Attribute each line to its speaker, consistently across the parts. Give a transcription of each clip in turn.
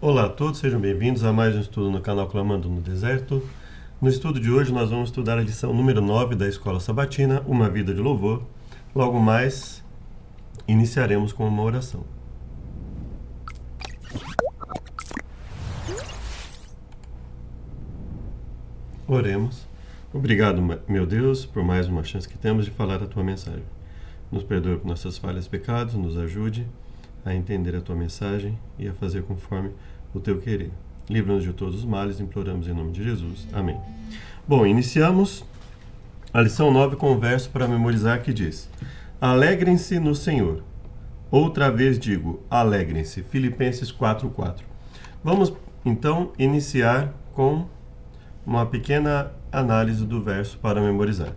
Speaker 1: Olá a todos, sejam bem-vindos a mais um estudo no canal Clamando no Deserto. No estudo de hoje nós vamos estudar a lição número 9 da Escola Sabatina, Uma Vida de Louvor. Logo mais, iniciaremos com uma oração. Oremos. Obrigado, meu Deus, por mais uma chance que temos de falar a Tua mensagem. Nos perdoe por nossas falhas e pecados, nos ajude a entender a Tua mensagem e a fazer conforme o Teu querer. Livra-nos de todos os males, imploramos em nome de Jesus. Amém. Bom, iniciamos a lição 9 com um verso para memorizar que diz: Alegrem-se no Senhor. Outra vez digo, alegrem-se. Filipenses 4:4. Vamos, então, iniciar com uma pequena análise do verso para memorizar.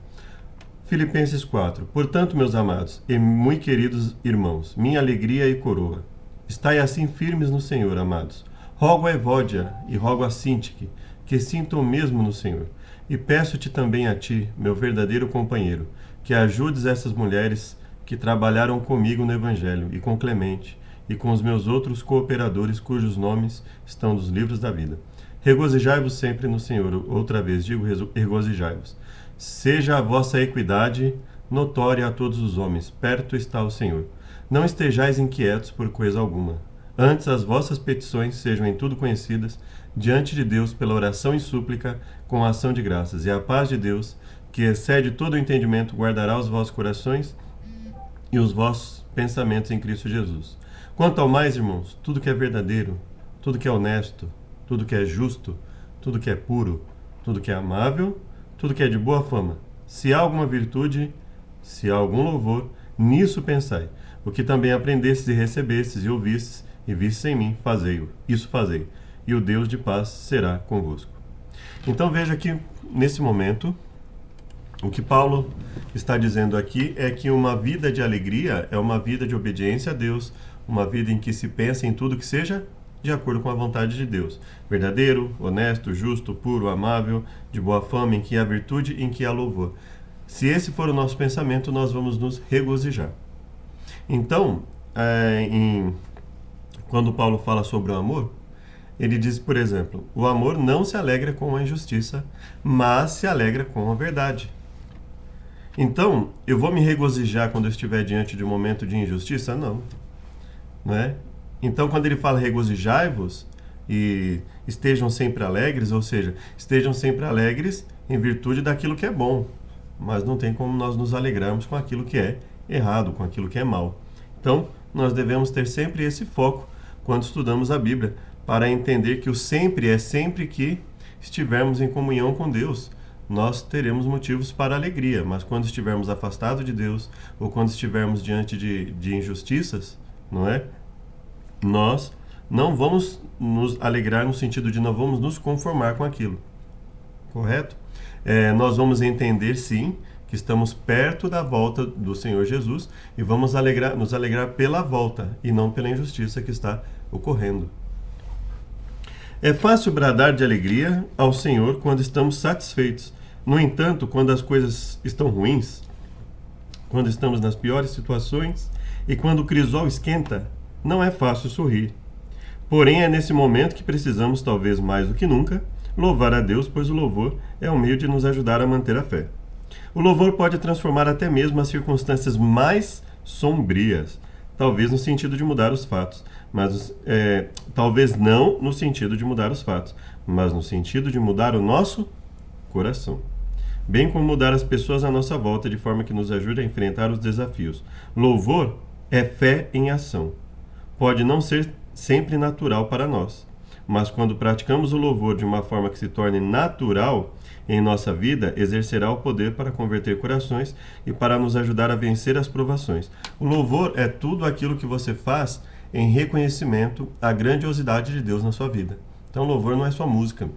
Speaker 1: Filipenses 4. Portanto, meus amados e muito queridos irmãos, minha alegria e coroa, estai assim firmes no Senhor, amados. Rogo a Evódia e rogo a Sintique, que sintam o mesmo no Senhor. E peço-te também a ti, meu verdadeiro companheiro, que ajudes essas mulheres que trabalharam comigo no Evangelho, e com Clemente, e com os meus outros cooperadores, cujos nomes estão nos livros da vida. Regozijai-vos sempre no Senhor. Outra vez digo, regozijai-vos. Seja a vossa equidade notória a todos os homens. Perto está o Senhor. Não estejais inquietos por coisa alguma. Antes as vossas petições sejam em tudo conhecidas diante de Deus pela oração e súplica com a ação de graças. E a paz de Deus, que excede todo o entendimento, guardará os vossos corações e os vossos pensamentos em Cristo Jesus. Quanto ao mais, irmãos, tudo que é verdadeiro, tudo que é honesto, tudo que é justo, tudo que é puro, tudo que é amável, tudo que é de boa fama. Se há alguma virtude, se há algum louvor, nisso pensai. O que também aprendestes e recebestes e ouvistes e vistes em mim, fazei-o. Isso fazei. E o Deus de paz será convosco. Então veja que, nesse momento, o que Paulo está dizendo aqui é que uma vida de alegria é uma vida de obediência a Deus, uma vida em que se pensa em tudo que seja de acordo com a vontade de Deus. Verdadeiro, honesto, justo, puro, amável, de boa fama, em que há virtude, em que há louvor. Se esse for o nosso pensamento, nós vamos nos regozijar. Então, quando Paulo fala sobre o amor, ele diz, por exemplo, o amor não se alegra com a injustiça, mas se alegra com a verdade. Então, eu vou me regozijar quando eu estiver diante de um momento de injustiça? Não. Não é? Então, quando ele fala regozijai-vos e estejam sempre alegres, ou seja, estejam sempre alegres em virtude daquilo que é bom, mas não tem como nós nos alegrarmos com aquilo que é errado, com aquilo que é mal. Então, nós devemos ter sempre esse foco quando estudamos a Bíblia, para entender que o sempre é sempre que estivermos em comunhão com Deus. Nós teremos motivos para alegria, mas quando estivermos afastados de Deus, ou quando estivermos diante de injustiças, não é? Nós não vamos nos alegrar no sentido de não vamos nos conformar com aquilo, correto? Nós vamos entender, sim, que estamos perto da volta do Senhor Jesus e vamos nos alegrar pela volta e não pela injustiça que está ocorrendo. É fácil bradar de alegria ao Senhor quando estamos satisfeitos. No entanto, quando as coisas estão ruins, quando estamos nas piores situações e quando o crisol esquenta, não é fácil sorrir. Porém, é nesse momento que precisamos, talvez mais do que nunca, louvar a Deus, pois o louvor é um meio de nos ajudar a manter a fé. O louvor pode transformar até mesmo as circunstâncias mais sombrias, talvez no sentido de mudar os fatos, mas talvez não no sentido de mudar os fatos, mas no sentido de mudar o nosso coração, bem como mudar as pessoas à nossa volta de forma que nos ajude a enfrentar os desafios. Louvor é fé em ação. Pode não ser sempre natural para nós, mas quando praticamos o louvor de uma forma que se torne natural em nossa vida, exercerá o poder para converter corações e para nos ajudar a vencer as provações. O louvor é tudo aquilo que você faz em reconhecimento à grandiosidade de Deus na sua vida. Então, louvor não é só música.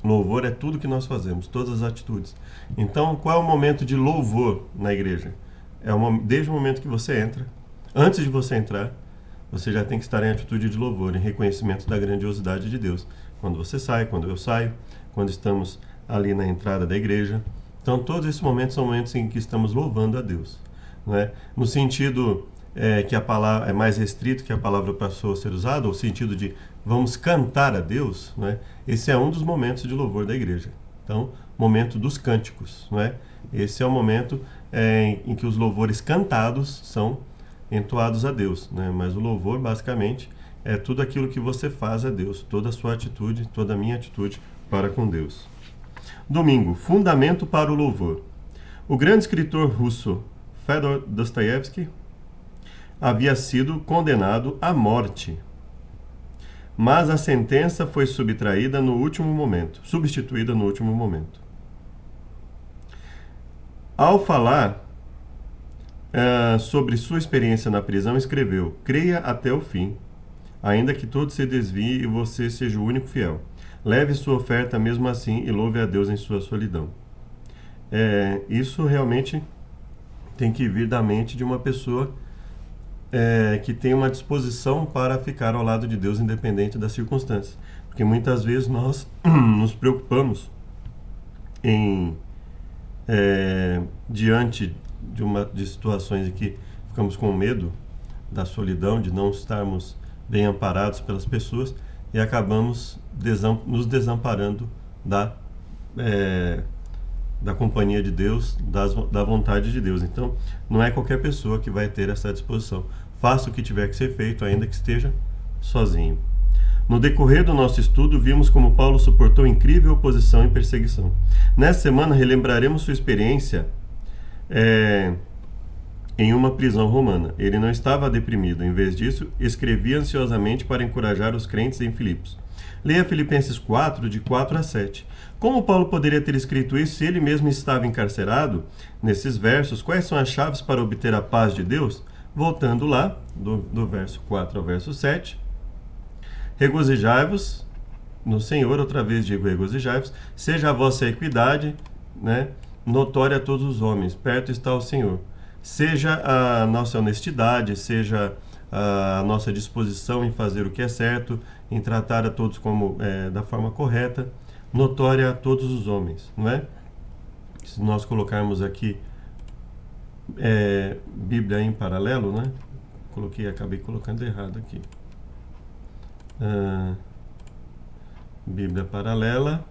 Speaker 1: Louvor é tudo que nós fazemos, todas as atitudes. Então, qual é o momento de louvor na igreja? Desde o momento que você entra, antes de você entrar, você já tem que estar em atitude de louvor, em reconhecimento da grandiosidade de Deus. Quando você sai, quando eu saio, quando estamos ali na entrada da igreja. Então, todos esses momentos são momentos em que estamos louvando a Deus, não é? No sentido que a palavra é mais restrito que a palavra passou a ser usada, o sentido de vamos cantar a Deus, né? Esse é um dos momentos de louvor da igreja. Então, momento dos cânticos, não é? Esse é o momento em que os louvores cantados são entoados a Deus, né? Mas o louvor, basicamente, é tudo aquilo que você faz a Deus, toda a sua atitude, toda a minha atitude para com Deus. Domingo, fundamento para o louvor. O grande escritor russo Fyodor Dostoiévski havia sido condenado à morte, mas a sentença foi substituída no último momento. Ao falar sobre sua experiência na prisão, escreveu: creia até o fim, ainda que todo se desvie e você seja o único fiel. Leve sua oferta mesmo assim e louve a Deus em sua solidão. Isso realmente tem que vir da mente de uma pessoa que tem uma disposição para ficar ao lado de Deus independente das circunstâncias. Porque muitas vezes nós nos preocupamos diante de situações em que ficamos com medo da solidão, de não estarmos bem amparados pelas pessoas e acabamos nos desamparando da companhia de Deus, da vontade de Deus. Então, não é qualquer pessoa que vai ter essa disposição. Faça o que tiver que ser feito, ainda que esteja sozinho. No decorrer do nosso estudo, vimos como Paulo suportou incrível oposição e perseguição. Nesta semana, relembraremos sua experiência em uma prisão romana. Ele não estava deprimido, em vez disso, escrevia ansiosamente para encorajar os crentes em Filipos. Leia Filipenses 4, de 4 a 7. Como Paulo poderia ter escrito isso se ele mesmo estava encarcerado? Nesses versos, quais são as chaves para obter a paz de Deus? Voltando lá, do verso 4 ao verso 7. Regozijai-vos no Senhor, outra vez digo regozijai-vos, seja a vossa equidade, né, notória a todos os homens, perto está o Senhor. Seja a nossa honestidade, seja a nossa disposição em fazer o que é certo, em tratar a todos da forma correta, notória a todos os homens, não é? Se nós colocarmos aqui Bíblia em paralelo, né? Acabei colocando errado aqui. Bíblia paralela.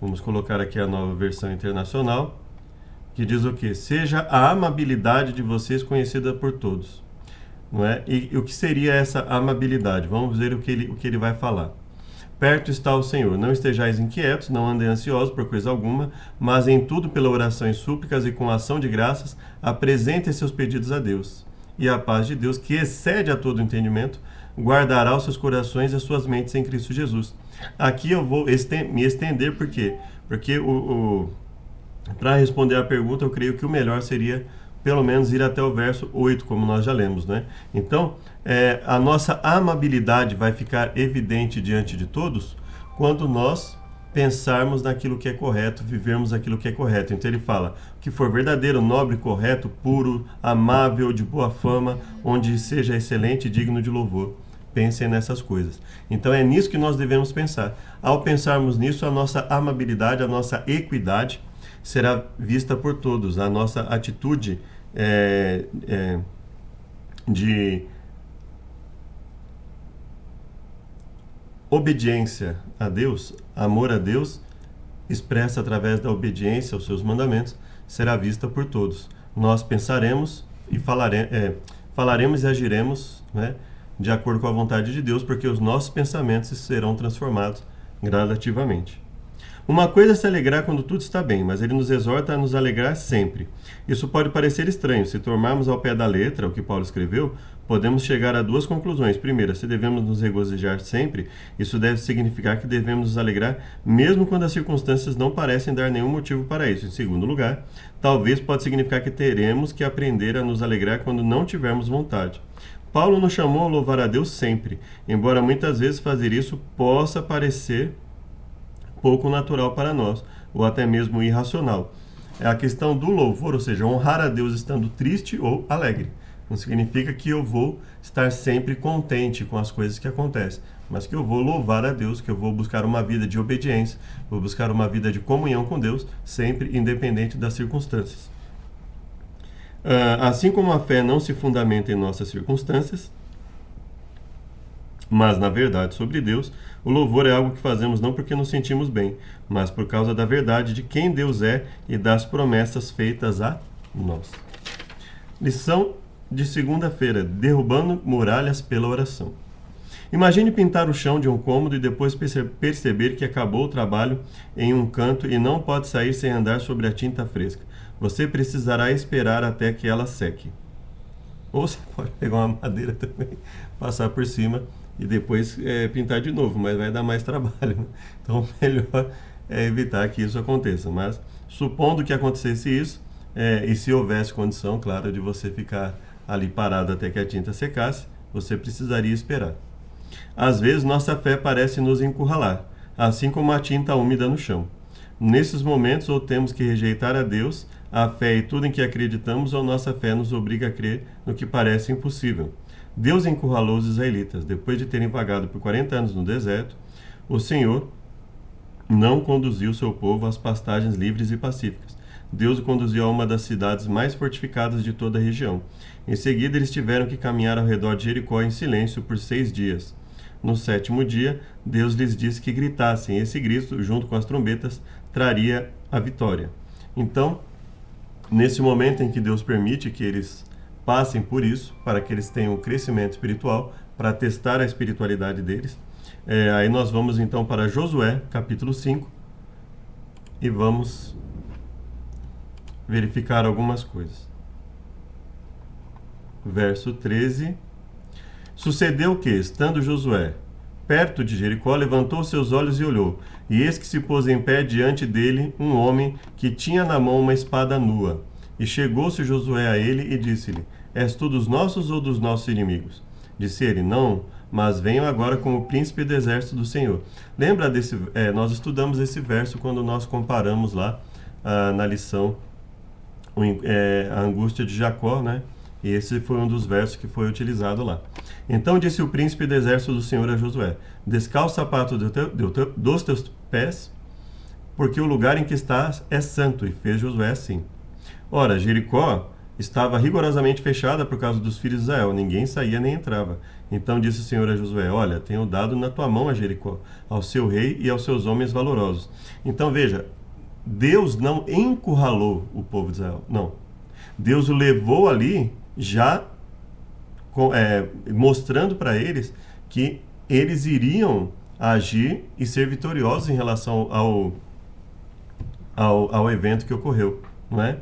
Speaker 1: Vamos colocar aqui a nova versão internacional, que diz o quê? Seja a amabilidade de vocês conhecida por todos. Não é? E o que seria essa amabilidade? Vamos ver o que ele vai falar. Perto está o Senhor. Não estejais inquietos, não andem ansiosos por coisa alguma, mas em tudo pela oração e súplicas e com ação de graças, apresentem seus pedidos a Deus. E a paz de Deus, que excede a todo entendimento, guardará os seus corações e as suas mentes em Cristo Jesus. Aqui eu vou me estender, por quê? Porque para responder a pergunta, eu creio que o melhor seria pelo menos ir até o verso 8, como nós já lemos, né? Então, a nossa amabilidade vai ficar evidente diante de todos quando nós pensarmos naquilo que é correto, vivermos aquilo que é correto. Então ele fala, que for verdadeiro, nobre, correto, puro, amável, de boa fama, onde seja excelente e digno de louvor. Pensem nessas coisas. Então é nisso que nós devemos pensar. Ao pensarmos nisso, a nossa amabilidade, a nossa equidade será vista por todos. A nossa atitude de obediência a Deus, amor a Deus, expressa através da obediência aos seus mandamentos, será vista por todos. Nós pensaremos e falaremos e agiremos, né, de acordo com a vontade de Deus, porque os nossos pensamentos serão transformados gradativamente. Uma coisa é se alegrar quando tudo está bem, mas ele nos exorta a nos alegrar sempre. Isso pode parecer estranho. Se tomarmos ao pé da letra o que Paulo escreveu, podemos chegar a duas conclusões. Primeira, se devemos nos regozijar sempre, isso deve significar que devemos nos alegrar mesmo quando as circunstâncias não parecem dar nenhum motivo para isso. Em segundo lugar, talvez pode significar que teremos que aprender a nos alegrar quando não tivermos vontade. Paulo nos chamou a louvar a Deus sempre, embora muitas vezes fazer isso possa parecer pouco natural para nós, ou até mesmo irracional. É a questão do louvor, ou seja, honrar a Deus estando triste ou alegre. Não significa que eu vou estar sempre contente com as coisas que acontecem, mas que eu vou louvar a Deus, que eu vou buscar uma vida de obediência, vou buscar uma vida de comunhão com Deus, sempre independente das circunstâncias. Assim como a fé não se fundamenta em nossas circunstâncias, mas na verdade sobre Deus, o louvor é algo que fazemos não porque nos sentimos bem, mas por causa da verdade de quem Deus é e das promessas feitas a nós. Lição de segunda-feira: derrubando muralhas pela oração. Imagine pintar o chão de um cômodo e depois perceber que acabou o trabalho em um canto e não pode sair sem andar sobre a tinta fresca. Você precisará esperar até que ela seque. Ou você pode pegar uma madeira também, passar por cima e depois pintar de novo, mas vai dar mais trabalho, né? Então, melhor é evitar que isso aconteça. Mas, supondo que acontecesse isso, e se houvesse condição, claro, de você ficar ali parado até que a tinta secasse, você precisaria esperar. Às vezes, nossa fé parece nos encurralar, assim como a tinta úmida no chão. Nesses momentos, ou temos que rejeitar a Deus, a fé e tudo em que acreditamos, ou nossa fé nos obriga a crer no que parece impossível. Deus encurralou os israelitas. Depois de terem vagado por 40 anos no deserto, o Senhor não conduziu seu povo às pastagens livres e pacíficas. Deus o conduziu a uma das cidades mais fortificadas de toda a região. Em seguida, eles tiveram que caminhar ao redor de Jericó em silêncio por 6 dias. No 7º dia, Deus lhes disse que gritassem. Esse grito, junto com as trombetas, traria a vitória. Então, nesse momento em que Deus permite que eles passem por isso, para que eles tenham um crescimento espiritual, para testar a espiritualidade deles, aí nós vamos então para Josué, capítulo 5, e vamos verificar algumas coisas. Verso 13. Sucedeu que, estando Josué perto de Jericó, levantou seus olhos e olhou, e eis que se pôs em pé diante dele um homem que tinha na mão uma espada nua. E chegou-se Josué a ele e disse-lhe: És tu dos nossos ou dos nossos inimigos? Disse ele: Não, mas venho agora como príncipe do exército do Senhor. Lembra desse? Nós estudamos esse verso quando nós comparamos lá na lição a angústia de Jacó, né? E esse foi um dos versos que foi utilizado lá. Então disse o príncipe do exército do Senhor a Josué: Descalça o sapato dos teus pés, porque o lugar em que estás é santo. E fez Josué assim. Ora, Jericó estava rigorosamente fechada por causa dos filhos de Israel. Ninguém saía nem entrava. Então disse o Senhor a Josué: Olha, tenho dado na tua mão a Jericó, ao seu rei e aos seus homens valorosos. Então veja, Deus não encurralou o povo de Israel. Não. Deus o levou ali já mostrando para eles que eles iriam agir e ser vitoriosos em relação ao evento que ocorreu, não é?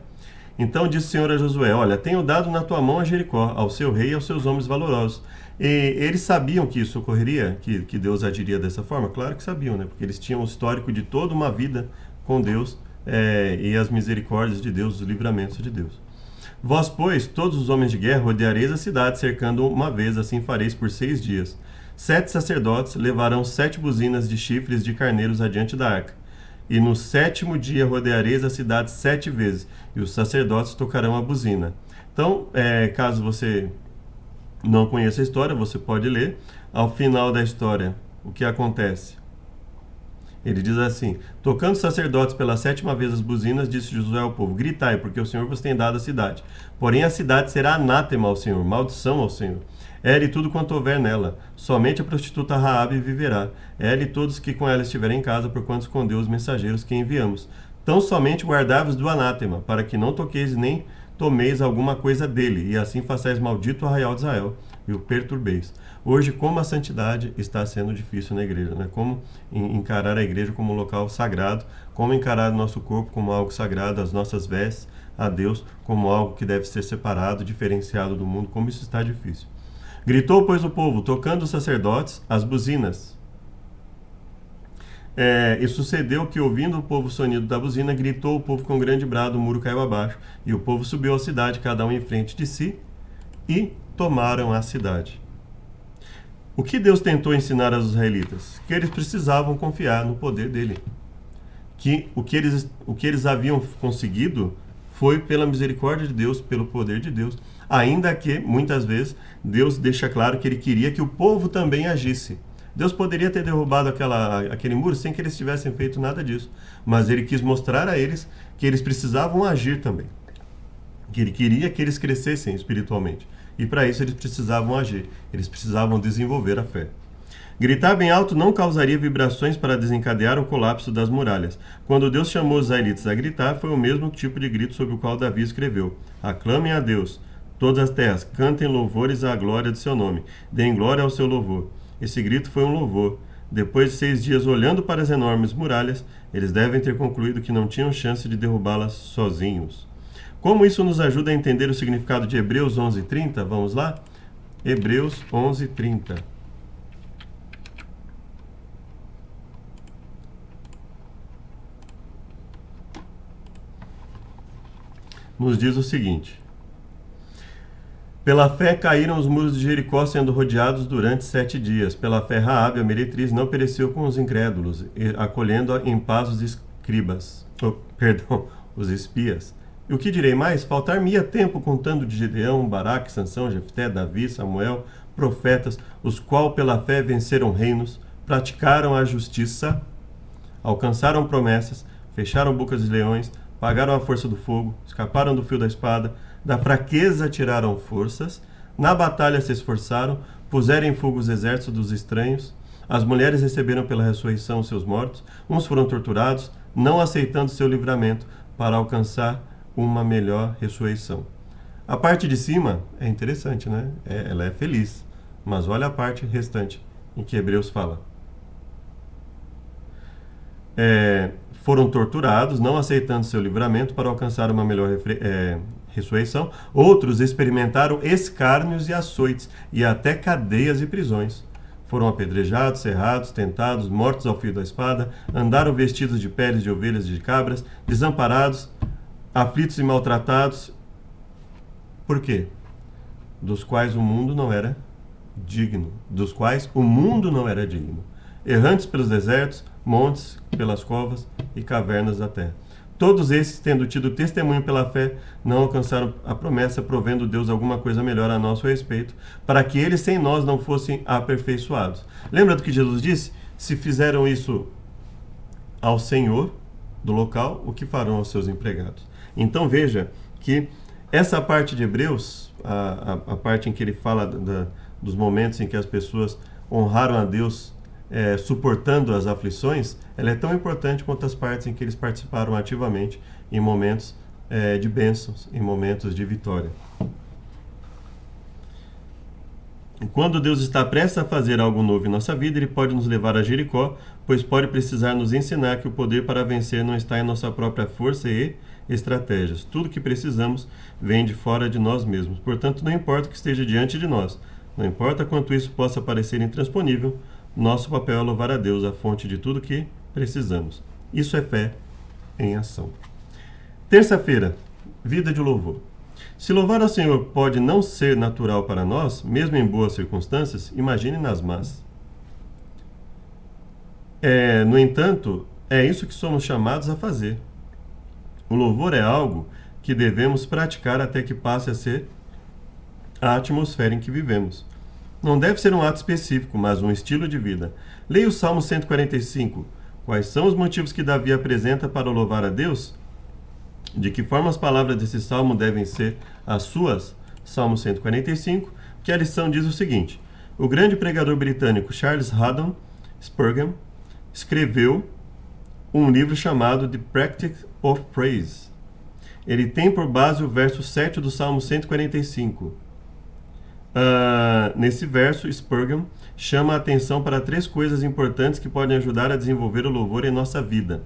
Speaker 1: Então disse o Senhor a Josué: Olha, tenho dado na tua mão a Jericó, ao seu rei e aos seus homens valorosos. E eles sabiam que isso ocorreria, que Deus agiria dessa forma? Claro que sabiam, né? Porque eles tinham um histórico de toda uma vida com Deus e as misericórdias de Deus, os livramentos de Deus. Vós, pois, todos os homens de guerra, rodeareis a cidade, cercando uma vez, assim fareis por 6 dias. 7 sacerdotes levarão 7 buzinas de chifres de carneiros adiante da arca. E no 7º dia rodeareis a cidade 7 vezes, e os sacerdotes tocarão a buzina. Então, caso você não conheça a história, você pode ler. Ao final da história, o que acontece? Ele diz assim: Tocando os sacerdotes pela 7ª vez as buzinas, disse Josué ao povo: Gritai, porque o Senhor vos tem dado a cidade. Porém a cidade será anátema ao Senhor, maldição ao Senhor. Ela e tudo quanto houver nela. Somente a prostituta Raabe viverá. Ela e todos que com ela estiverem em casa, porquanto escondeu os mensageiros que enviamos. Tão somente guardai-vos do anátema, para que não toqueis nem tomeis alguma coisa dele, e assim façais maldito o arraial de Israel, e o perturbeis. Hoje, como a santidade está sendo difícil na igreja, né? Como encarar a igreja como um local sagrado, como encarar o nosso corpo como algo sagrado, as nossas vestes a Deus como algo que deve ser separado, diferenciado do mundo, como isso está difícil. Gritou, pois, o povo, tocando os sacerdotes as buzinas. E sucedeu que, ouvindo o povo o sonido da buzina, gritou o povo com grande brado, o muro caiu abaixo, e o povo subiu à cidade, cada um em frente de si, e tomaram a cidade. O que Deus tentou ensinar aos israelitas? Que eles precisavam confiar no poder dele. Que o que eles haviam conseguido foi pela misericórdia de Deus, pelo poder de Deus. Ainda que, muitas vezes, Deus deixa claro que ele queria que o povo também agisse. Deus poderia ter derrubado aquele muro sem que eles tivessem feito nada disso. Mas ele quis mostrar a eles que eles precisavam agir também. que ele queria que eles crescessem espiritualmente. E para isso eles precisavam agir, eles precisavam desenvolver a fé. Gritar bem alto não causaria vibrações para desencadear o colapso das muralhas. Quando Deus chamou os israelitas a gritar, foi o mesmo tipo de grito sobre o qual Davi escreveu: aclamem a Deus, todas as terras, cantem louvores à glória de seu nome, deem glória ao seu louvor. Esse grito foi um louvor. Depois de 6 dias olhando para as enormes muralhas, eles devem ter concluído que não tinham chance de derrubá-las sozinhos. Como isso nos ajuda a entender o significado de Hebreus 11:30? Vamos lá? Hebreus 11:30. Nos diz o seguinte: pela fé caíram os muros de Jericó, sendo rodeados durante 7 dias. Pela fé Raabe, a meretriz, não pereceu com os incrédulos, acolhendo em paz os escribas. Os espias. E o que direi mais? Faltar-me-ia tempo contando de Gedeão, Baraque, Sansão, Jefté, Davi, Samuel, profetas, os qual pela fé venceram reinos, praticaram a justiça, alcançaram promessas, fecharam bocas de leões, pagaram a força do fogo, escaparam do fio da espada, da fraqueza tiraram forças, na batalha se esforçaram, puseram em fogo os exércitos dos estranhos, as mulheres receberam pela ressurreição seus mortos, uns foram torturados, não aceitando seu livramento, para alcançar uma melhor ressurreição. A parte de cima é interessante, né? Ela é feliz, mas olha a parte restante em que Hebreus fala. Foram torturados, não aceitando seu livramento para alcançar uma melhor ressurreição. Outros experimentaram escárnios e açoites, e até cadeias e prisões. Foram apedrejados, serrados, tentados, mortos ao fio da espada, andaram vestidos de peles de ovelhas e de cabras, desamparados, aflitos e maltratados. Por quê? Dos quais o mundo não era digno. Errantes pelos desertos, montes, pelas covas e cavernas da terra. Todos esses, tendo tido testemunho pela fé, não alcançaram a promessa, provendo Deus alguma coisa melhor a nosso respeito, para que eles sem nós não fossem aperfeiçoados. Lembra do que Jesus disse? Se fizeram isso ao Senhor do local, o que farão aos seus empregados? Então veja que essa parte de Hebreus, a parte em que ele fala dos momentos em que as pessoas honraram a Deus suportando as aflições, ela é tão importante quanto as partes em que eles participaram ativamente em momentos de bênçãos, em momentos de vitória. Quando Deus está prestes a fazer algo novo em nossa vida, Ele pode nos levar a Jericó, pois pode precisar nos ensinar que o poder para vencer não está em nossa própria força e estratégias. Tudo que precisamos vem de fora de nós mesmos. Portanto, não importa o que esteja diante de nós, não importa quanto isso possa parecer intransponível, nosso papel é louvar a Deus, a fonte de tudo que precisamos. Isso é fé em ação. Terça-feira, vida de louvor. Se louvar ao Senhor pode não ser natural para nós, mesmo em boas circunstâncias, imagine nas más. No entanto, é isso que somos chamados a fazer. O louvor é algo que devemos praticar até que passe a ser a atmosfera em que vivemos. Não deve ser um ato específico, mas um estilo de vida. Leia o Salmo 145. Quais são os motivos que Davi apresenta para louvar a Deus? De que forma as palavras desse salmo devem ser as suas? Salmo 145, que a lição diz o seguinte: o grande pregador britânico Charles Haddon Spurgeon escreveu um livro chamado The Practice of Praise. Ele tem por base o verso 7 do Salmo 145. Nesse verso, Spurgeon chama a atenção para 3 coisas importantes que podem ajudar a desenvolver o louvor em nossa vida.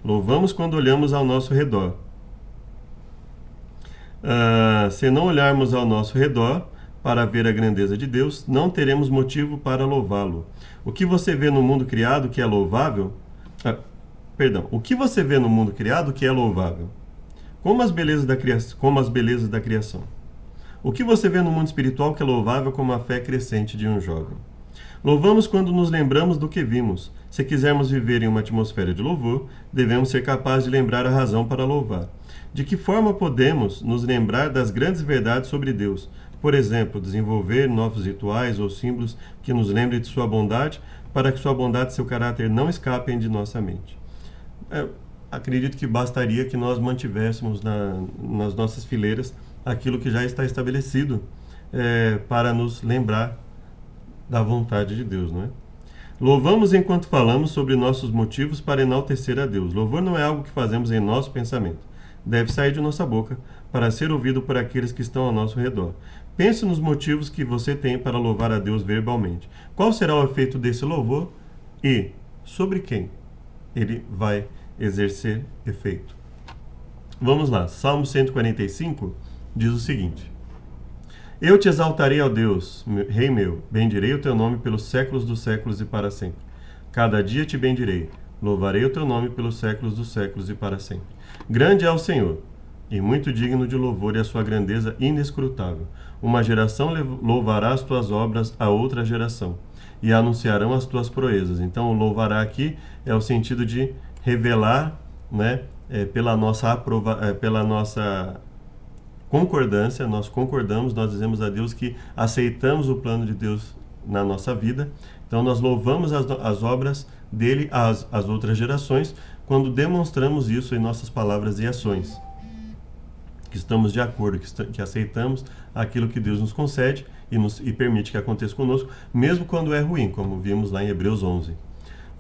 Speaker 1: Louvamos quando olhamos ao nosso redor. Se não olharmos ao nosso redor para ver a grandeza de Deus, não teremos motivo para louvá-lo. O que você vê no mundo criado que é louvável? O que você vê no mundo criado que é louvável? Como as belezas da criação. O que você vê no mundo espiritual que é louvável como a fé crescente de um jovem? Louvamos quando nos lembramos do que vimos. Se quisermos viver em uma atmosfera de louvor, devemos ser capazes de lembrar a razão para louvar. De que forma podemos nos lembrar das grandes verdades sobre Deus? Por exemplo, desenvolver novos rituais ou símbolos que nos lembrem de sua bondade, para que sua bondade e seu caráter não escapem de nossa mente. Acredito que bastaria que nós mantivéssemos nas nossas fileiras aquilo que já está estabelecido para nos lembrar da vontade de Deus, não é? Louvamos enquanto falamos sobre nossos motivos para enaltecer a Deus. Louvor não é algo que fazemos em nosso pensamento. Deve sair de nossa boca para ser ouvido por aqueles que estão ao nosso redor. Pense nos motivos que você tem para louvar a Deus verbalmente. Qual será o efeito desse louvor e sobre quem ele vai exercer efeito? Vamos lá, Salmo 145 diz o seguinte: Eu te exaltarei, ó Deus, Rei meu, bendirei o teu nome pelos séculos dos séculos e para sempre. Cada dia te bendirei, louvarei o teu nome pelos séculos dos séculos e para sempre. Grande é o Senhor, e muito digno de louvor, e a sua grandeza inescrutável. Uma geração louvará as tuas obras a outra geração, e anunciarão as tuas proezas. Então, o louvará aqui é o sentido de revelar, né, pela nossa concordância, nós concordamos, nós dizemos a Deus que aceitamos o plano de Deus na nossa vida. Então nós louvamos as obras dele às outras gerações quando demonstramos isso em nossas palavras e ações, que estamos de acordo, que aceitamos aquilo que Deus nos concede e permite que aconteça conosco, mesmo quando é ruim, como vimos lá em Hebreus 11.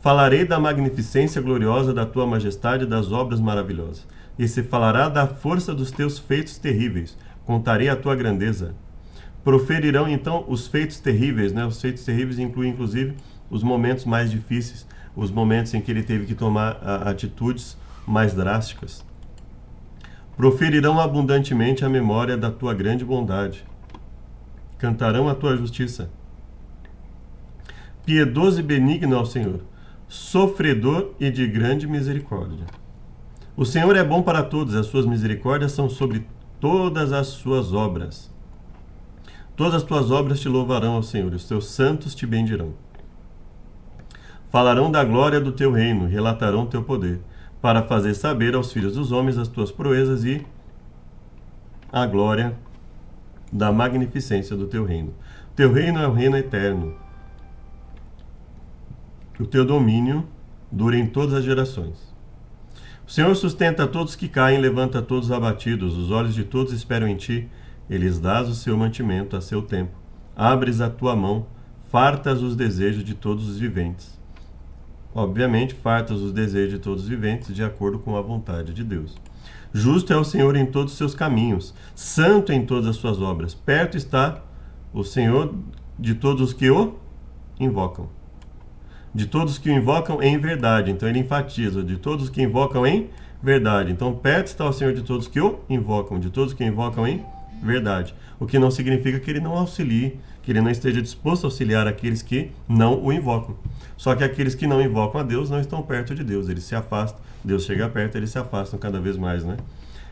Speaker 1: Falarei da magnificência gloriosa da tua majestade e das obras maravilhosas. E se falará da força dos teus feitos terríveis. Contarei a tua grandeza. Proferirão então os feitos terríveis, né? Os feitos terríveis incluem inclusive os momentos mais difíceis, os momentos em que ele teve que tomar atitudes mais drásticas. Proferirão abundantemente a memória da tua grande bondade. Cantarão a tua justiça. Piedoso e benigno é o Senhor, sofredor e de grande misericórdia. O Senhor é bom para todos, as suas misericórdias são sobre todas as suas obras. Todas as tuas obras te louvarão ao Senhor, e os teus santos te bendirão. Falarão da glória do teu reino, relatarão o teu poder, para fazer saber aos filhos dos homens as tuas proezas e a glória da magnificência do teu reino. O teu reino é o reino eterno. O teu domínio dura em todas as gerações. O Senhor sustenta todos que caem, levanta todos abatidos. Os olhos de todos esperam em ti. Eles dás o seu mantimento a seu tempo. Abres a tua mão, fartas os desejos de todos os viventes. Obviamente, fartas os desejos de todos os viventes de acordo com a vontade de Deus. Justo é o Senhor em todos os seus caminhos, santo em todas as suas obras. Perto está o Senhor de todos os que o invocam. De todos que o invocam em verdade. Então ele enfatiza, de todos que invocam em verdade. Então perto está o Senhor de todos que o invocam, de todos que invocam em verdade. O que não significa que ele não auxilie, que ele não esteja disposto a auxiliar aqueles que não o invocam. Só que aqueles que não invocam a Deus não estão perto de Deus, eles se afastam. Deus chega perto, eles se afastam cada vez mais, né?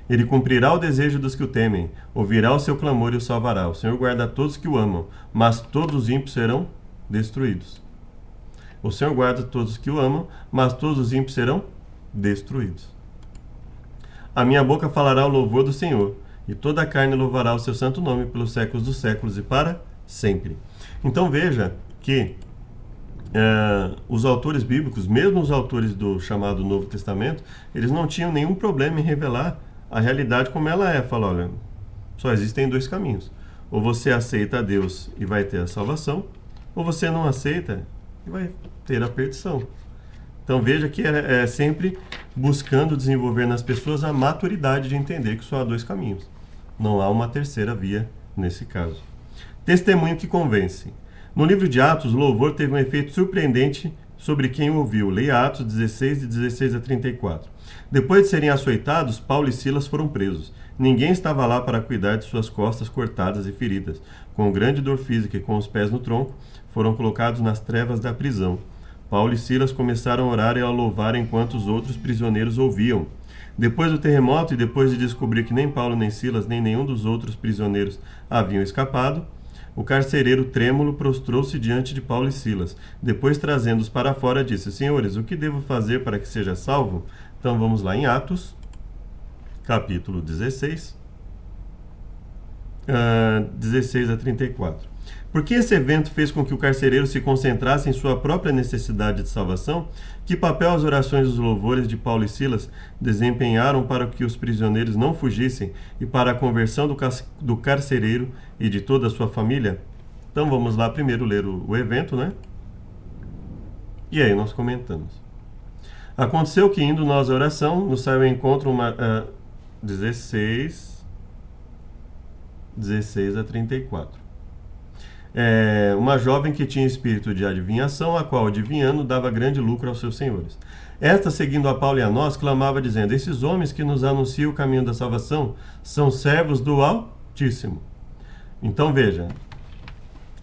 Speaker 1: Ele cumprirá o desejo dos que o temem, ouvirá o seu clamor e o salvará. O Senhor guarda todos que o amam, mas todos os ímpios serão destruídos. O Senhor guarda todos que o amam, mas todos os ímpios serão destruídos. A minha boca falará o louvor do Senhor, e toda a carne louvará o seu santo nome pelos séculos dos séculos e para sempre. Então veja que os autores bíblicos, mesmo os autores do chamado Novo Testamento, eles não tinham nenhum problema em revelar a realidade como ela é. Fala, olha, só existem dois caminhos. Ou você aceita a Deus e vai ter a salvação, ou você não aceita e vai ter a perdição. Então veja que é sempre buscando desenvolver nas pessoas a maturidade de entender que só há dois caminhos. Não há uma terceira via nesse caso. Testemunho que convence. No livro de Atos, o louvor teve um efeito surpreendente sobre quem o ouviu. Leia Atos 16, de 16 a 34. Depois de serem açoitados, Paulo e Silas foram presos. Ninguém estava lá para cuidar de suas costas cortadas e feridas. Com grande dor física e com os pés no tronco, foram colocados nas trevas da prisão. Paulo e Silas começaram a orar e a louvar enquanto os outros prisioneiros ouviam. Depois do terremoto e depois de descobrir que nem Paulo, nem Silas, nem nenhum dos outros prisioneiros haviam escapado, o carcereiro trêmulo prostrou-se diante de Paulo e Silas. Depois, trazendo-os para fora, disse: Senhores, o que devo fazer para que seja salvo? Então vamos lá em Atos, capítulo 16, 16 a 34. Porque esse evento fez com que o carcereiro se concentrasse em sua própria necessidade de salvação? Que papel as orações e os louvores de Paulo e Silas desempenharam para que os prisioneiros não fugissem e para a conversão do carcereiro e de toda a sua família? Então vamos lá primeiro ler o evento, né? E aí nós comentamos. Aconteceu que, indo nós à oração, nos saiu ao encontro 16 a 34. Uma jovem que tinha espírito de adivinhação, a qual, adivinhando, dava grande lucro aos seus senhores. Esta, seguindo a Paulo e a nós, clamava, dizendo: esses homens que nos anunciam o caminho da salvação são servos do Altíssimo. Então veja,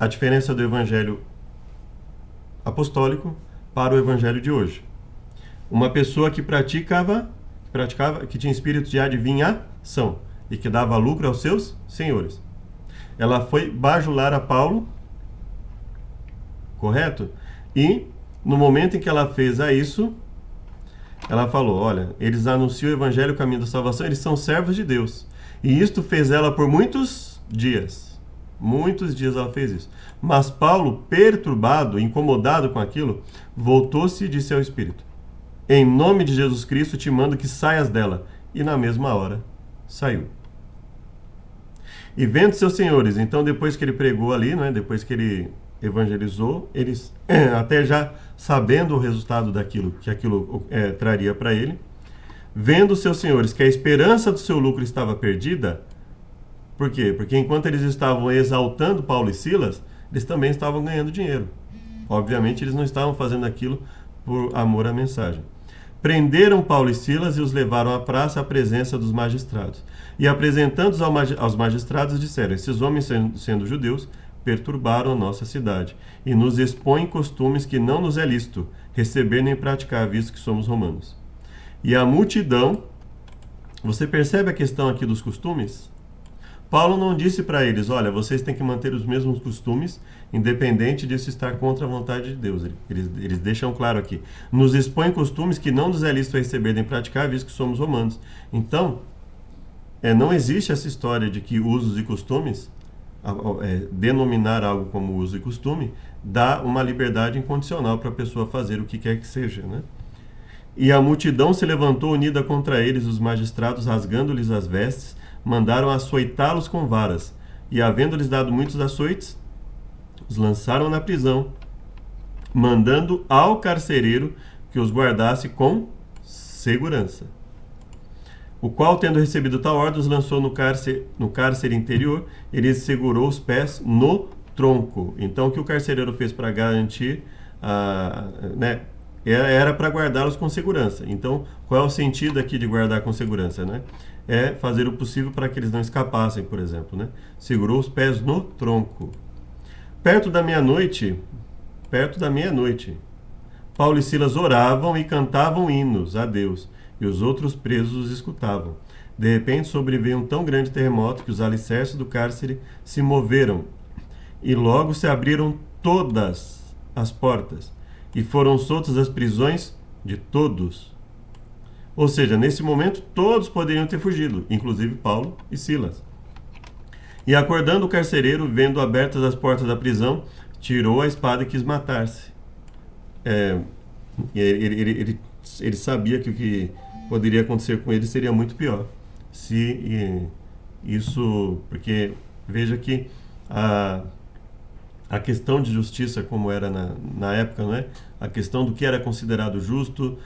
Speaker 1: a diferença do evangelho apostólico para o evangelho de hoje. Uma pessoa que praticava, que tinha espírito de adivinhação e que dava lucro aos seus senhores. Ela foi bajular a Paulo, correto? E no momento em que ela fez isso, ela falou: olha, eles anunciam o evangelho, o caminho da salvação, eles são servos de Deus. E isto fez ela por muitos dias. Muitos dias ela fez isso. Mas Paulo, perturbado, incomodado com aquilo, voltou-se e disse ao Espírito: em nome de Jesus Cristo te mando que saias dela. E na mesma hora saiu. E vendo seus senhores, então depois que ele pregou ali, né, depois que ele evangelizou, eles, até já sabendo o resultado daquilo, que aquilo traria para ele, vendo seus senhores que a esperança do seu lucro estava perdida. Por quê? Porque enquanto eles estavam exaltando Paulo e Silas, eles também estavam ganhando dinheiro. Obviamente eles não estavam fazendo aquilo por amor à mensagem. Prenderam Paulo e Silas e os levaram à praça à presença dos magistrados. E apresentando-os aos magistrados, disseram: esses homens, sendo judeus, perturbaram a nossa cidade e nos expõem costumes que não nos é lícito receber nem praticar, visto que somos romanos. E a multidão, você percebe a questão aqui dos costumes? Paulo não disse para eles: olha, vocês têm que manter os mesmos costumes, independente disso estar contra a vontade de Deus. Eles deixam claro aqui: nos expõem costumes que não nos é lícito receber nem praticar, visto que somos romanos. Então, não existe essa história de que usos e costumes, denominar algo como uso e costume, dá uma liberdade incondicional para a pessoa fazer o que quer que seja, né? E a multidão se levantou unida contra eles, os magistrados, rasgando-lhes as vestes, mandaram açoitá-los com varas, e havendo-lhes dado muitos açoites, os lançaram na prisão, mandando ao carcereiro que os guardasse com segurança. O qual, tendo recebido tal ordem, os lançou no cárcere interior, e lhes segurou os pés no tronco. Então, o que o carcereiro fez para garantir, era para guardá-los com segurança. Então, qual é o sentido aqui de guardar com segurança, né? É fazer o possível para que eles não escapassem, por exemplo, né? Segurou os pés no tronco. Perto da meia-noite, Paulo e Silas oravam e cantavam hinos a Deus, e os outros presos os escutavam. De repente sobreveio um tão grande terremoto que os alicerces do cárcere se moveram, e logo se abriram todas as portas, e foram soltas as prisões de todos. Ou seja, nesse momento todos poderiam ter fugido, inclusive Paulo e Silas. E acordando o carcereiro, vendo abertas as portas da prisão, tirou a espada e quis matar-se. Ele sabia que o que poderia acontecer com ele seria muito pior. Porque veja que a questão de justiça, como era na época, não é? A questão do que era considerado justo,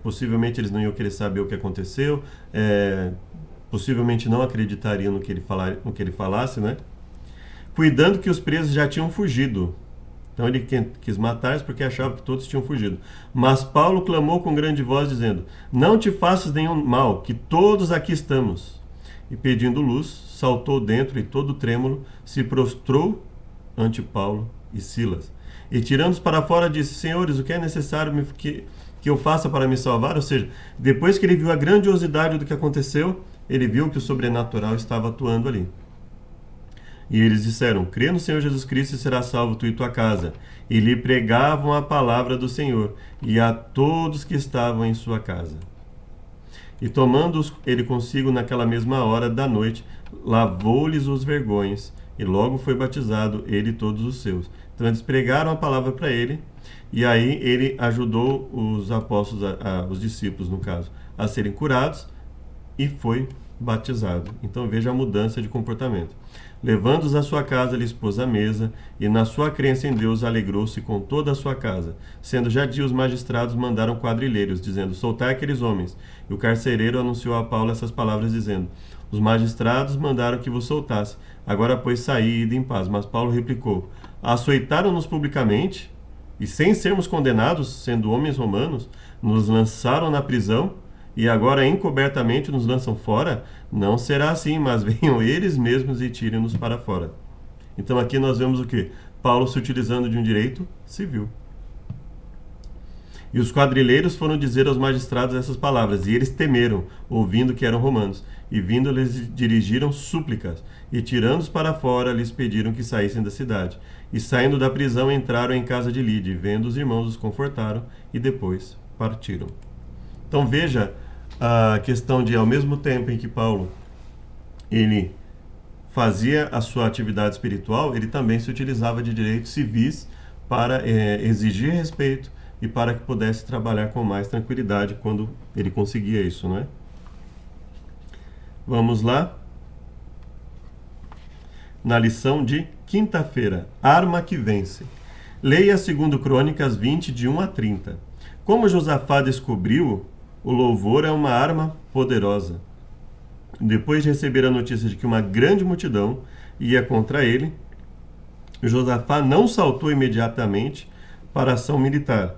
Speaker 1: possivelmente eles não iam querer saber o que aconteceu, possivelmente não acreditariam no que ele falasse, né? Cuidando que os presos já tinham fugido. Então ele quis matar-os porque achava que todos tinham fugido. Mas Paulo clamou com grande voz, dizendo: não te faças nenhum mal, que todos aqui estamos. E pedindo luz, saltou dentro e todo trêmulo se prostrou ante Paulo e Silas. E tirando-os para fora, disse: senhores, o que é necessário que eu faça para me salvar? Ou seja, depois que ele viu a grandiosidade do que aconteceu, ele viu que o sobrenatural estava atuando ali. E eles disseram: crê no Senhor Jesus Cristo e será salvo tu e tua casa. E lhe pregavam a palavra do Senhor, e a todos que estavam em sua casa. E tomando-os ele consigo naquela mesma hora da noite, lavou-lhes os vergões, E logo foi batizado ele e todos os seus. Então eles pregaram a palavra para ele, e aí ele ajudou os apóstolos, os discípulos no caso, a serem curados, e foi batizado. Então veja a mudança de comportamento. Levando-os à sua casa, lhes pôs a mesa, e na sua crença em Deus alegrou-se com toda a sua casa. Sendo já dia, os magistrados mandaram quadrilheiros, dizendo: soltai aqueles homens. E o carcereiro anunciou a Paulo essas palavras, dizendo: os magistrados mandaram que vos soltasse. Agora, pois, saí e ide em paz. Mas Paulo replicou: açoitaram-nos publicamente, e sem sermos condenados, sendo homens romanos, nos lançaram na prisão, e agora encobertamente nos lançam fora? Não será assim, mas venham eles mesmos e tirem-nos para fora. Então aqui nós vemos o que? Paulo se utilizando de um direito civil. E os quadrilheiros foram dizer aos magistrados essas palavras, e eles temeram, ouvindo que eram romanos, e vindo lhes dirigiram súplicas, e tirando-os para fora, lhes pediram que saíssem da cidade. E saindo da prisão, entraram em casa de Lídia, e vendo os irmãos, os confortaram, e depois partiram. Então veja a questão de, ao mesmo tempo em que Paulo ele fazia a sua atividade espiritual, ele também se utilizava de direitos civis para exigir respeito e para que pudesse trabalhar com mais tranquilidade quando ele conseguia isso, não é? Vamos lá. Na lição de quinta-feira, arma que vence. Leia 2 Crônicas 20, de 1 a 30. Como Josafá descobriu, o louvor é uma arma poderosa. Depois de receber a notícia de que uma grande multidão ia contra ele, Josafá não saltou imediatamente para a ação militar,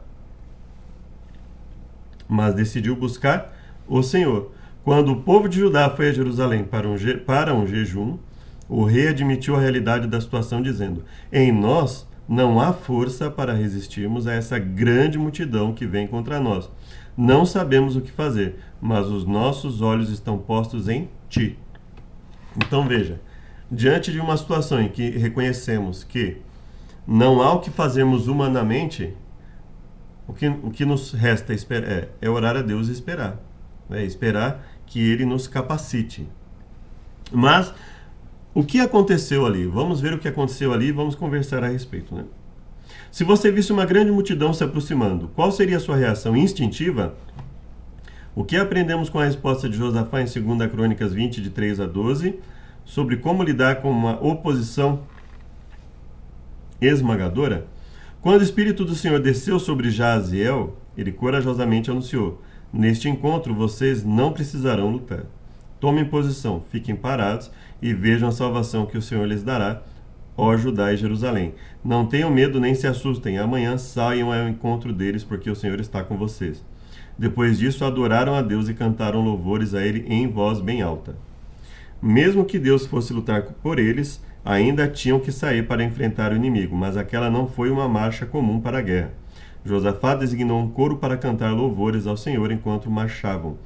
Speaker 1: mas decidiu buscar o Senhor. Quando o povo de Judá foi a Jerusalém para um jejum, o rei admitiu a realidade da situação, dizendo: em nós não há força para resistirmos a essa grande multidão que vem contra nós. Não sabemos o que fazer, mas os nossos olhos estão postos em ti. Então veja, diante de uma situação em que reconhecemos que não há o que fazermos humanamente, o que nos resta é orar a Deus e esperar. Esperar que Ele nos capacite. Mas o que aconteceu ali? Vamos ver o que aconteceu ali e vamos conversar a respeito, né? Se você visse uma grande multidão se aproximando, qual seria a sua reação instintiva? O que aprendemos com a resposta de Josafá em 2 Crônicas 20, de 3 a 12, sobre como lidar com uma oposição esmagadora? Quando o Espírito do Senhor desceu sobre Jaziel, ele corajosamente anunciou: neste encontro vocês não precisarão lutar. Tomem posição, fiquem parados e vejam a salvação que o Senhor lhes dará, ó Judá e Jerusalém. Não tenham medo nem se assustem. Amanhã saiam ao encontro deles, porque o Senhor está com vocês. Depois disso, adoraram a Deus e cantaram louvores a Ele em voz bem alta. Mesmo que Deus fosse lutar por eles, ainda tinham que sair para enfrentar o inimigo, mas aquela não foi uma marcha comum para a guerra. Josafá designou um coro para cantar louvores ao Senhor enquanto marchavam.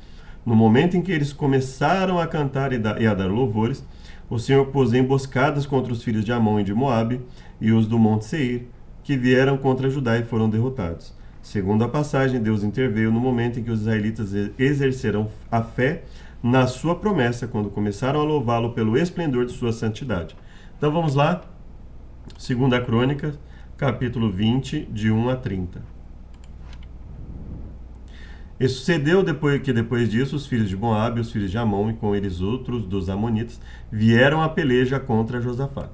Speaker 1: No momento em que eles começaram a cantar e a dar louvores, o Senhor pôs emboscadas contra os filhos de Amon e de Moabe e os do Monte Seir, que vieram contra Judá e foram derrotados. Segundo a passagem, Deus interveio no momento em que os israelitas exerceram a fé na sua promessa, quando começaram a louvá-lo pelo esplendor de sua santidade. Então vamos lá, 2 Crônicas, capítulo 20, de 1 a 30. E sucedeu depois disso, os filhos de Moabe, os filhos de Amon, e com eles outros dos amonitas, vieram à peleja contra Josafá.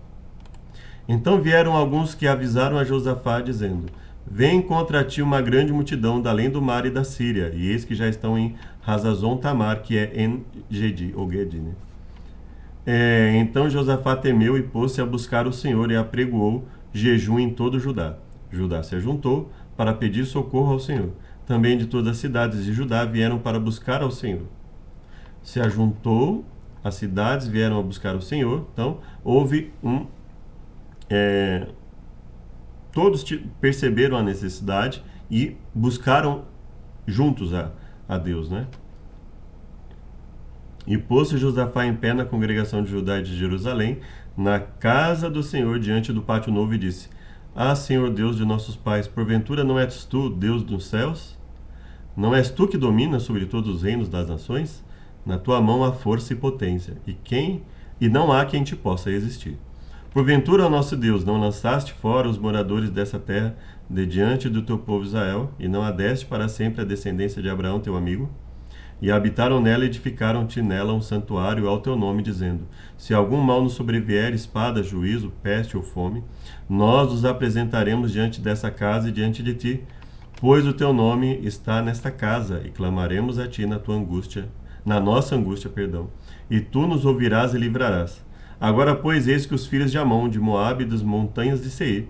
Speaker 1: Então vieram alguns que avisaram a Josafá, dizendo: vem contra ti uma grande multidão da além do mar e da Síria, e eis que já estão em Hazazon Tamar, que é En-Gedi, ou Gedi, né? Então Josafá temeu e pôs-se a buscar o Senhor e apregoou jejum em todo Judá. Judá se ajuntou para pedir socorro ao Senhor. Também de todas as cidades de Judá vieram para buscar ao Senhor. Se ajuntou, as cidades vieram a buscar o Senhor. Então, houve todos perceberam a necessidade e buscaram juntos a Deus, né? E pôs-se Josafá em pé na congregação de Judá e de Jerusalém, na casa do Senhor, diante do pátio novo, e disse: ah, Senhor Deus de nossos pais, porventura não és tu, Deus dos céus? Não és tu que dominas sobre todos os reinos das nações? Na tua mão há força e potência, e não há quem te possa resistir. Porventura, ó nosso Deus, não lançaste fora os moradores dessa terra de diante do teu povo Israel, e não adeste para sempre a descendência de Abraão, teu amigo? E habitaram nela e edificaram-te nela um santuário ao teu nome, dizendo: se algum mal nos sobrevier, espada, juízo, peste ou fome, nós nos apresentaremos diante dessa casa e diante de ti, pois o teu nome está nesta casa, e clamaremos a ti na tua angústia, na nossa angústia, perdão, e tu nos ouvirás e livrarás. Agora, pois, eis que os filhos de Amon, de Moabe e das montanhas de Seir,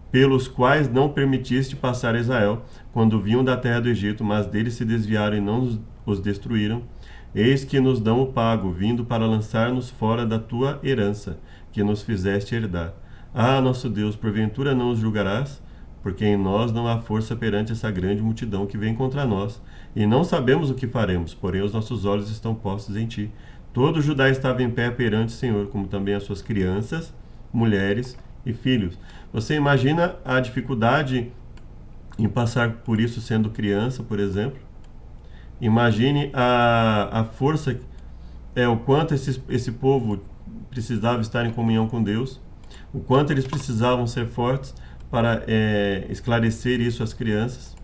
Speaker 1: pelos quais não permitiste passar Israel, quando vinham da terra do Egito, mas deles se desviaram e não os destruíram, eis que nos dão o pago, vindo para lançar-nos fora da tua herança, que nos fizeste herdar. Ah, nosso Deus, porventura não os julgarás? Porque em nós não há força perante essa grande multidão que vem contra nós, e não sabemos o que faremos, porém os nossos olhos estão postos em ti. Todo Judá estava em pé perante o Senhor, como também as suas crianças, mulheres e filhos. Você imagina a dificuldade em passar por isso sendo criança, por exemplo? Imagine a força, o quanto esse povo precisava estar em comunhão com Deus, o quanto eles precisavam ser fortes para esclarecer isso às crianças.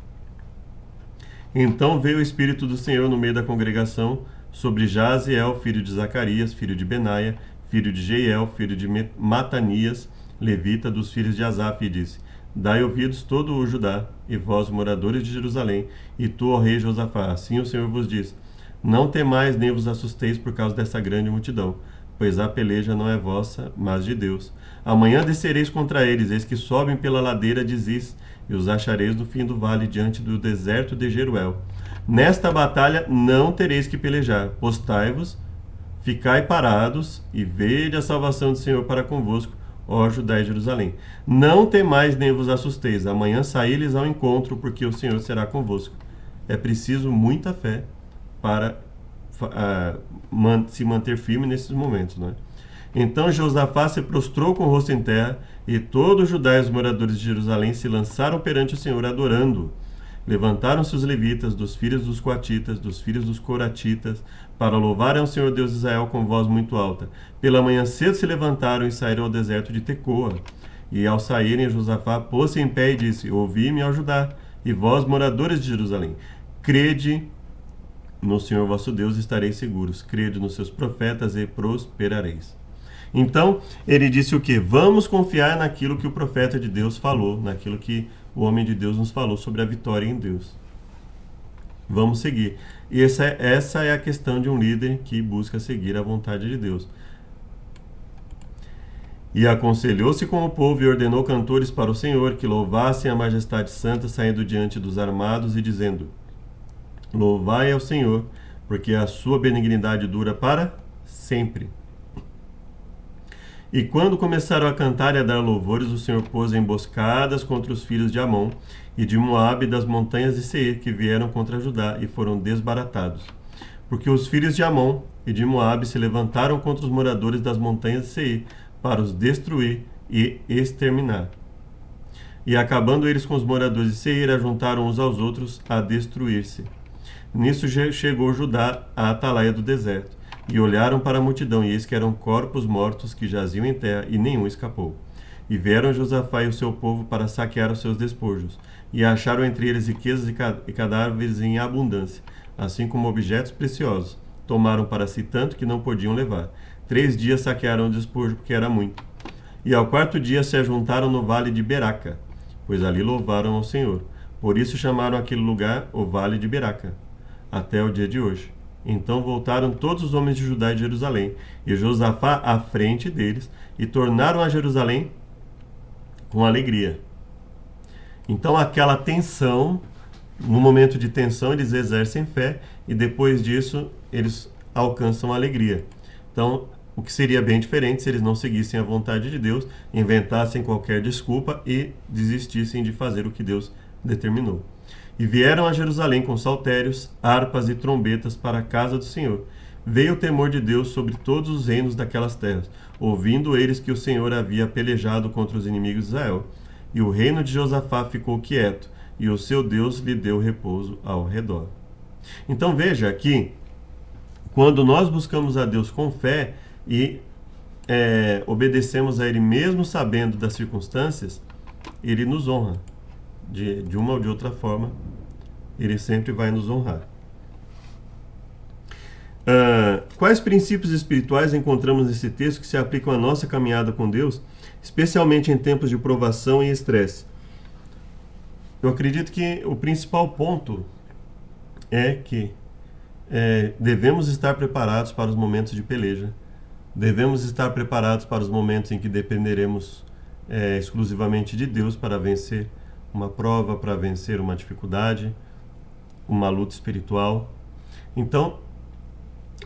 Speaker 1: Então veio o Espírito do Senhor no meio da congregação sobre Jaziel, filho de Zacarias, filho de Benaia, filho de Jeiel, filho de Matanias, levita dos filhos de Asaf, e disse: dai ouvidos todo o Judá, e vós, moradores de Jerusalém, e tu, ó rei Josafá, assim o Senhor vos diz: não temais nem vos assusteis por causa dessa grande multidão, pois a peleja não é vossa, mas de Deus. Amanhã descereis contra eles, eis que sobem pela ladeira de Ziz, e os achareis no fim do vale, diante do deserto de Jeruel. Nesta batalha não tereis que pelejar, postai-vos, ficai parados, e vede a salvação do Senhor para convosco, ó Judá e Jerusalém. Não temais nem vos assusteis, amanhã saí-lhes ao encontro, porque o Senhor será convosco. É preciso muita fé para se manter firme nesses momentos, não é? Então Josafá se prostrou com o rosto em terra, e todo o Judá e os moradores de Jerusalém se lançaram perante o Senhor, adorando. Levantaram-se os levitas, dos filhos dos coatitas, dos filhos dos coratitas, para louvarem ao Senhor Deus de Israel com voz muito alta. Pela manhã cedo se levantaram e saíram ao deserto de Tecoa. E ao saírem, Josafá pôs-se em pé e disse: ouvi-me, ó Judá, e vós, moradores de Jerusalém, crede no Senhor vosso Deus, estareis seguros. Crede nos seus profetas e prosperareis. Então, ele disse o quê? Vamos confiar naquilo que o profeta de Deus falou, naquilo que o homem de Deus nos falou sobre a vitória em Deus. Vamos seguir. E essa é a questão de um líder que busca seguir a vontade de Deus. E aconselhou-se com o povo e ordenou cantores para o Senhor, que louvassem a majestade santa, saindo diante dos armados e dizendo: louvai ao Senhor, porque a sua benignidade dura para sempre. E quando começaram a cantar e a dar louvores, o Senhor pôs emboscadas contra os filhos de Amon e de Moabe, das montanhas de Seir, que vieram contra Judá e foram desbaratados. Porque os filhos de Amon e de Moabe se levantaram contra os moradores das montanhas de Seir, para os destruir e exterminar. E acabando eles com os moradores de Seir, ajuntaram uns aos outros a destruir-se. Nisso chegou Judá à atalaia do deserto, e olharam para a multidão, e eis que eram corpos mortos que jaziam em terra, e nenhum escapou. E vieram Josafá e o seu povo para saquear os seus despojos, e acharam entre eles riquezas e cadáveres em abundância, assim como objetos preciosos. Tomaram para si tanto que não podiam levar. 3 dias saquearam o despojo, porque era muito. E ao 4º dia se ajuntaram no vale de Beraca, pois ali louvaram ao Senhor. Por isso chamaram aquele lugar o Vale de Beraca, até o dia de hoje. Então voltaram todos os homens de Judá e de Jerusalém, e Josafá à frente deles, e tornaram a Jerusalém com alegria. Então aquela tensão, no momento de tensão eles exercem fé, e depois disso eles alcançam a alegria. Então, o que seria bem diferente se eles não seguissem a vontade de Deus, inventassem qualquer desculpa e desistissem de fazer o que Deus determinou. E vieram a Jerusalém com saltérios, harpas e trombetas para a casa do Senhor. Veio o temor de Deus sobre todos os reinos daquelas terras, ouvindo eles que o Senhor havia pelejado contra os inimigos de Israel. E o reino de Josafá ficou quieto, e o seu Deus lhe deu repouso ao redor. Então veja aqui, quando nós buscamos a Deus com fé e obedecemos a Ele mesmo sabendo das circunstâncias, Ele nos honra. De uma ou de outra forma, Ele sempre vai nos honrar. Quais princípios espirituais encontramos nesse texto que se aplicam à nossa caminhada com Deus, especialmente em tempos de provação e estresse? Eu acredito que o principal ponto é que devemos estar preparados para os momentos de peleja, devemos estar preparados para os momentos em que dependeremos exclusivamente de Deus para vencer uma prova, para vencer uma dificuldade, uma luta espiritual. Então,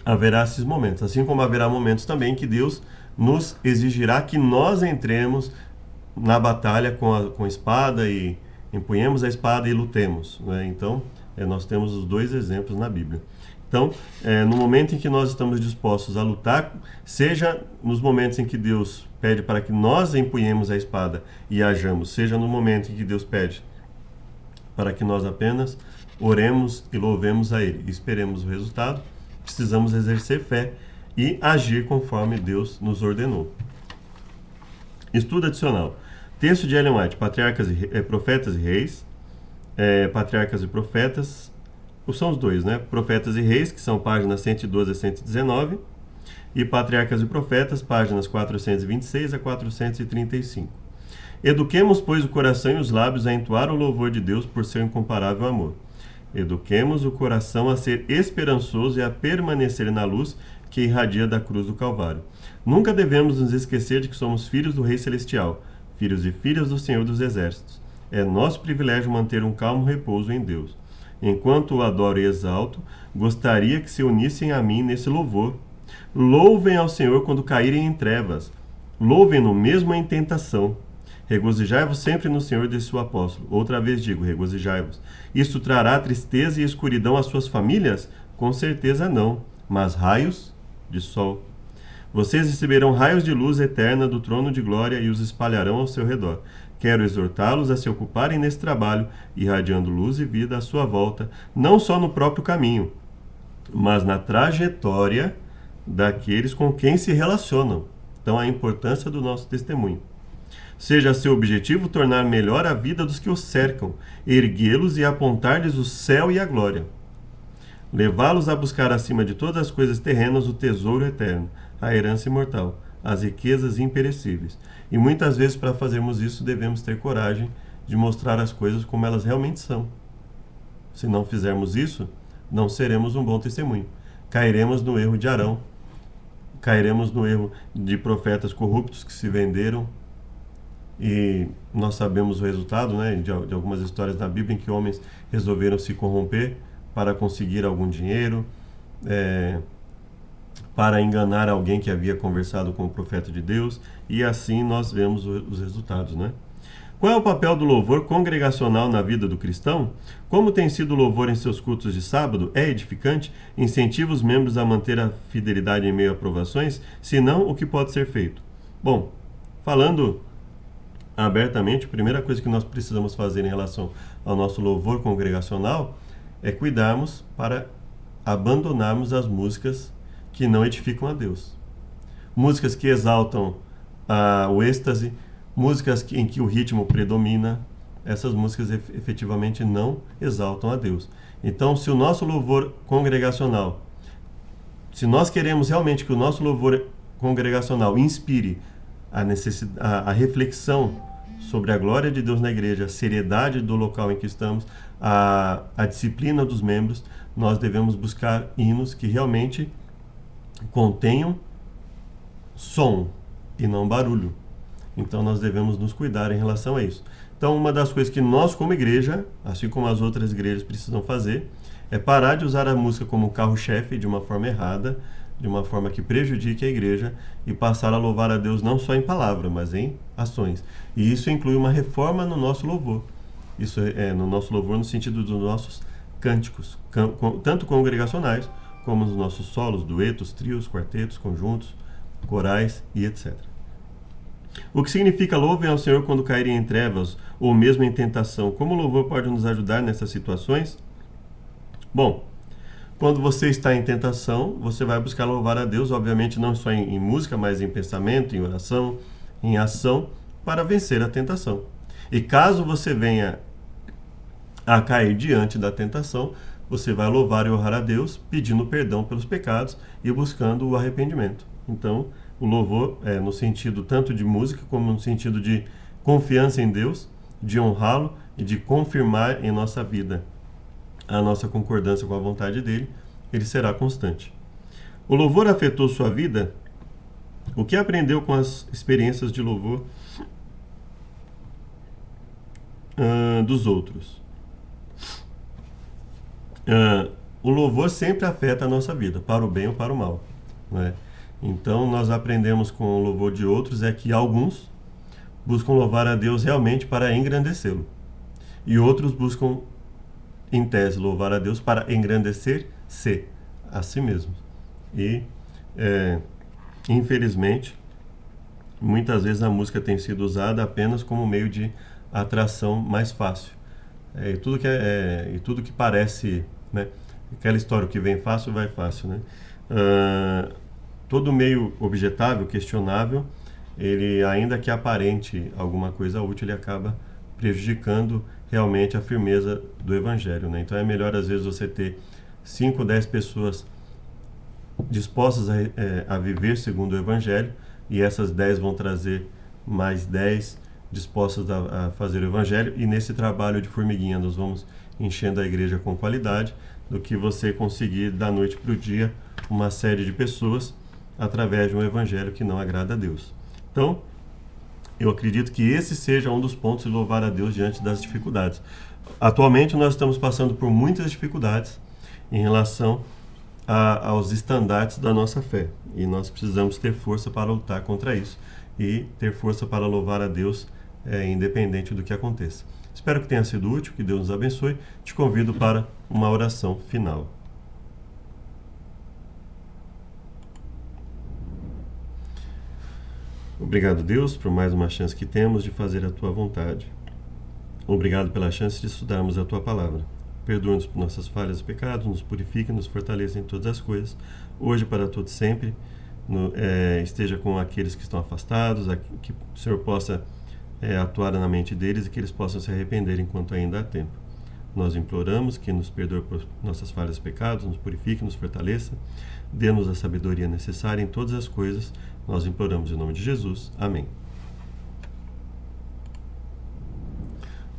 Speaker 1: haverá esses momentos, assim como haverá momentos também que Deus nos exigirá que nós entremos na batalha com a espada e empunhemos a espada e lutemos, né? Então, nós temos os dois exemplos na Bíblia. Então, no momento em que nós estamos dispostos a lutar, seja nos momentos em que Deus pede para que nós empunhemos a espada e hajamos, seja no momento em que Deus pede para que nós apenas oremos e louvemos a Ele e esperemos o resultado, precisamos exercer fé e agir conforme Deus nos ordenou. Estudo adicional. Texto de Ellen White, Profetas e Reis, Patriarcas e Profetas, são os dois, né? Profetas e Reis, que são páginas 112 a 119, e Patriarcas e Profetas, páginas 426 a 435. Eduquemos, pois, o coração e os lábios a entoar o louvor de Deus por seu incomparável amor. Eduquemos o coração a ser esperançoso e a permanecer na luz que irradia da cruz do Calvário. Nunca devemos nos esquecer de que somos filhos do Rei Celestial, filhos e filhas do Senhor dos Exércitos. É nosso privilégio manter um calmo repouso em Deus. Enquanto o adoro e exalto, gostaria que se unissem a mim nesse louvor. Louvem ao Senhor quando caírem em trevas. Louvem-no mesmo em tentação. Regozijai-vos sempre no Senhor, disse o apóstolo. Outra vez digo, regozijai-vos. Isso trará tristeza e escuridão às suas famílias? Com certeza não, mas raios de sol. Vocês receberão raios de luz eterna do trono de glória e os espalharão ao seu redor. Quero exortá-los a se ocuparem nesse trabalho, irradiando luz e vida à sua volta, não só no próprio caminho, mas na trajetória daqueles com quem se relacionam. Então, a importância do nosso testemunho. Seja seu objetivo tornar melhor a vida dos que os cercam, erguê-los e apontar-lhes o céu e a glória. Levá-los a buscar acima de todas as coisas terrenas o tesouro eterno, a herança imortal, as riquezas imperecíveis. E muitas vezes, para fazermos isso, devemos ter coragem de mostrar as coisas como elas realmente são. Se não fizermos isso, não seremos um bom testemunho. Cairemos no erro de Arão, cairemos no erro de profetas corruptos que se venderam, e nós sabemos o resultado, né, de algumas histórias na Bíblia em que homens resolveram se corromper para conseguir algum dinheiro, para enganar alguém que havia conversado com o profeta de Deus, e assim nós vemos os resultados, né? Qual é o papel do louvor congregacional na vida do cristão? Como tem sido o louvor em seus cultos de sábado? É edificante? Incentiva os membros a manter a fidelidade em meio a provações? Se não, o que pode ser feito? Bom, falando abertamente, a primeira coisa que nós precisamos fazer em relação ao nosso louvor congregacional é cuidarmos para abandonarmos as músicas que não edificam a Deus. Músicas que exaltam o êxtase, músicas em que o ritmo predomina, essas músicas efetivamente não exaltam a Deus. Então, se o nosso louvor congregacional, se nós queremos realmente que o nosso louvor congregacional inspire a reflexão sobre a glória de Deus na igreja, a seriedade do local em que estamos, a disciplina dos membros, nós devemos buscar hinos que realmente contenham som e não barulho. Então nós devemos nos cuidar em relação a isso. Então, uma das coisas que nós como igreja, assim como as outras igrejas precisam fazer, é parar de usar a música como carro-chefe de uma forma errada, de uma forma que prejudique a igreja, e passar a louvar a Deus não só em palavra, mas em ações. E isso inclui uma reforma no nosso louvor. Isso é no nosso louvor no sentido dos nossos cânticos, tanto congregacionais, como nos nossos solos, duetos, trios, quartetos, conjuntos, corais e etc. O que significa louvem ao Senhor quando caírem em trevas ou mesmo em tentação? Como o louvor pode nos ajudar nessas situações? Bom, Quando você está em tentação, você vai buscar louvar a Deus, obviamente não só em música, mas em pensamento, em oração, em ação, para vencer a tentação. E caso você venha a cair diante da tentação, você vai louvar e honrar a Deus, pedindo perdão pelos pecados e buscando o arrependimento. Então, o louvor é no sentido tanto de música como no sentido de confiança em Deus, de honrá-lo e de confirmar em nossa vida a nossa concordância com a vontade dele, ele será constante. O louvor afetou sua vida? O que aprendeu com as experiências de louvor dos outros? O louvor sempre afeta a nossa vida, para o bem ou para o mal, né? Então, nós aprendemos com o louvor de outros é que alguns buscam louvar a Deus realmente para engrandecê-lo, e outros buscam, em tese, louvar a Deus para engrandecer-se a si mesmos. E, infelizmente, muitas vezes a música tem sido usada apenas como meio de atração mais fácil. E tudo que parece, né, aquela história, o que vem fácil, vai fácil, né? Todo meio objetável, questionável, ele, ainda que aparente alguma coisa útil, ele acaba prejudicando realmente a firmeza do Evangelho, né? Então é melhor às vezes você ter 5 ou 10 pessoas dispostas a viver segundo o Evangelho, e essas 10 vão trazer mais 10 dispostas a fazer o Evangelho, e nesse trabalho de formiguinha nós vamos enchendo a igreja com qualidade, do que você conseguir da noite para o dia uma série de pessoas através de um Evangelho que não agrada a Deus. Então, eu acredito que esse seja um dos pontos de louvar a Deus diante das dificuldades. Atualmente nós estamos passando por muitas dificuldades em relação aos estandartes da nossa fé, e nós precisamos ter força para lutar contra isso e ter força para louvar a Deus, independente do que aconteça. Espero que tenha sido útil, que Deus nos abençoe. Te convido para uma oração final. Obrigado, Deus, por mais uma chance que temos de fazer a Tua vontade. Obrigado pela chance de estudarmos a Tua palavra. Perdoa-nos por nossas falhas e pecados, nos purifica e nos fortaleça em todas as coisas, hoje para todos sempre. Esteja com aqueles que estão afastados, que o Senhor possa atuar na mente deles e que eles possam se arrepender enquanto ainda há tempo. Nós imploramos que nos perdoe por nossas falhas e pecados, nos purifique, nos fortaleça, dê-nos a sabedoria necessária em todas as coisas. Nós imploramos em nome de Jesus. Amém.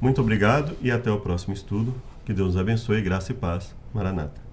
Speaker 1: Muito obrigado e até o próximo estudo. Que Deus nos abençoe, graça e paz. Maranata.